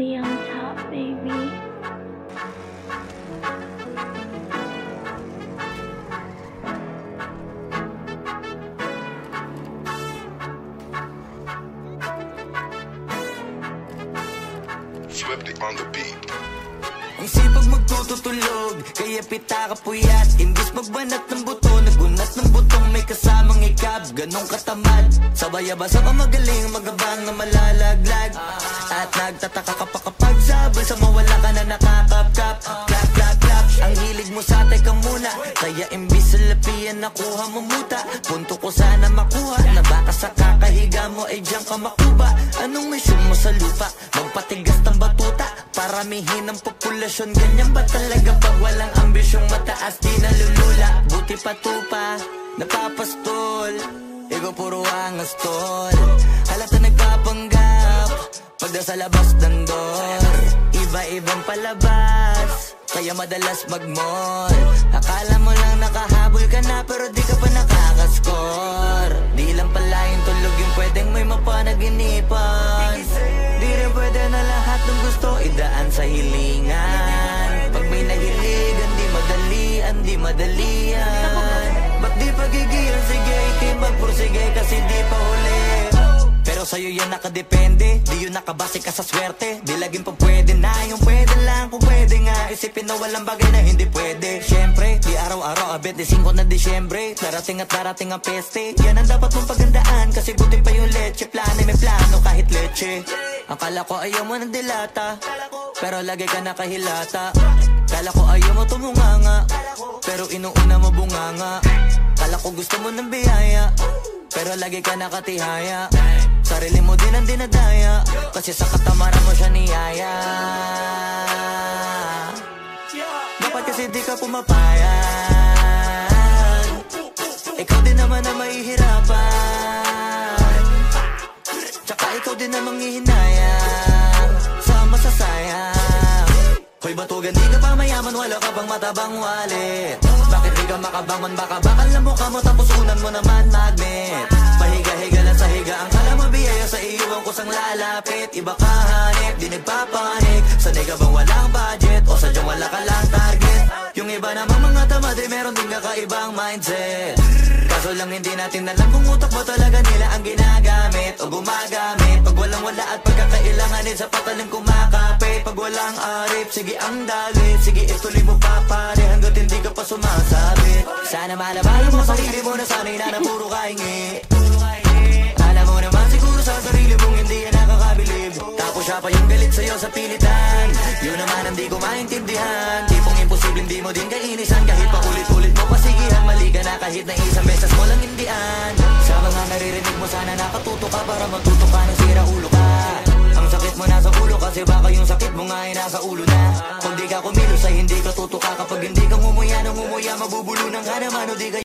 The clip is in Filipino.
Lee on top, baby. Swifty on the beat. Ang sipag magtututulog, kaya pita ka puyat. Imbis magbanat ng buto, nagunat ng butong may kasamang ikab. Ganong katamad, sabay-abasa ka magaling, magabang na malalaglag. At nagtataka ka pa kapag sabay sa mawala ka na nakakapkap. Clap, clap, clap, ang hilig mo sa teka muna. Kaya imbis sa lapian nakuha mo muta. Punto ko sana makuha, na baka sa kakahiga mo ay diyan ka makuba. Anong mission mo sa lupa? Magpatigas ng batuta, paramihin ang populasyon. Ganyan ba talaga pag walang ambisyong mataas di nalulula? Buti pa tupa, napapastol, ego puro angas tol. Halata nagpapanggap, pagda sa labas ng door. Iba-ibang palabas, kaya madalas mag-mall. Akala mo lang nakahabol ka na, pero di ka pa nakakascore. Di lang pala yung tulog yung pwedeng may mapanaginipan. Di rin pwede na lahat ng gusto idaan sa hilingan. Pag may nahiligan, di madalian. Ba't di pagigilan, sige, ikay magpursige kasi di pa huli. Pero sa'yo yan nakadepende, di yun nakabase ka sa swerte. Di laging pa pwede na, yung pwede lang kung pwede nga. Isipin na walang bagay na hindi pwede. Siyempre, di araw-araw, 25 na Disyembre. Darating at darating ang peste, yan ang dapat mong pagandaan. Kasi buti pa yung leche, plano may plano kahit leche. Akala ko ayaw mo ng dilata, pero lagi ka nakahilata. Kala ko ayaw mo tumunganga, pero inuuna mo bunganga. Kala ko gusto mo ng biyaya, pero lagi ka nakatihaya. Sarili mo din ang dinadaya, kasi sa katamaran mo siya niyaya. Dapat kasi di ka pumapayag, ikaw din naman na mahihirapan. Tsaka ikaw din namang hihinayang sa masasayang. Hoy batugan, di ka pa mayaman, wala ka bang matabang wallet? Bakit di ka makabangon, baka bakal na mukha mo tapos unan mo naman magnet. Pahiga-higa lang sa higa, ang kala mo biyaya sa iyo ang kusang lalapit. Iba ka hanip, di nagpapanik. Sanay ka bang walang budget o sadyang wala ka lang target? Yung iba namang mga tamad eh meron din kakaibang mindset. Kaso lang hindi natin alam kung utak mo talaga nila ang ginagamit o gumagamit. Pag walang wala at pagkakailanganin sa patalim kumakapit. Pag walang arip, sige ang dalit, sige ituloy mo pa pare hanggat hindi ka pa sumasabit. Sana malabanan mo sarili mo na sanay na puro kahingi. Alam mo naman siguro sa sarili mong hindi yan nakakabilib. Tapos siya pa yung galit sa'yo sa pilitan. Yun naman ang di ko maintindihan. Tipong imposible hindi mo din kainisan. Kahit pa ulit-ulit mo pasigihan, mali ka na kahit na isang beses mo lang hindian. Sa mga naririnig mo sana nakatuto ka para matuto ka ng sira ulo ka. Ang sakit mo nasa ulo kasi baka yung sakit mo nga ay nasa ulo na. Kung di ka kumilos ay hindi ka tutuka. Kapag hindi ka ngumuya ng ngumuya, mabubulunan ka naman o di ka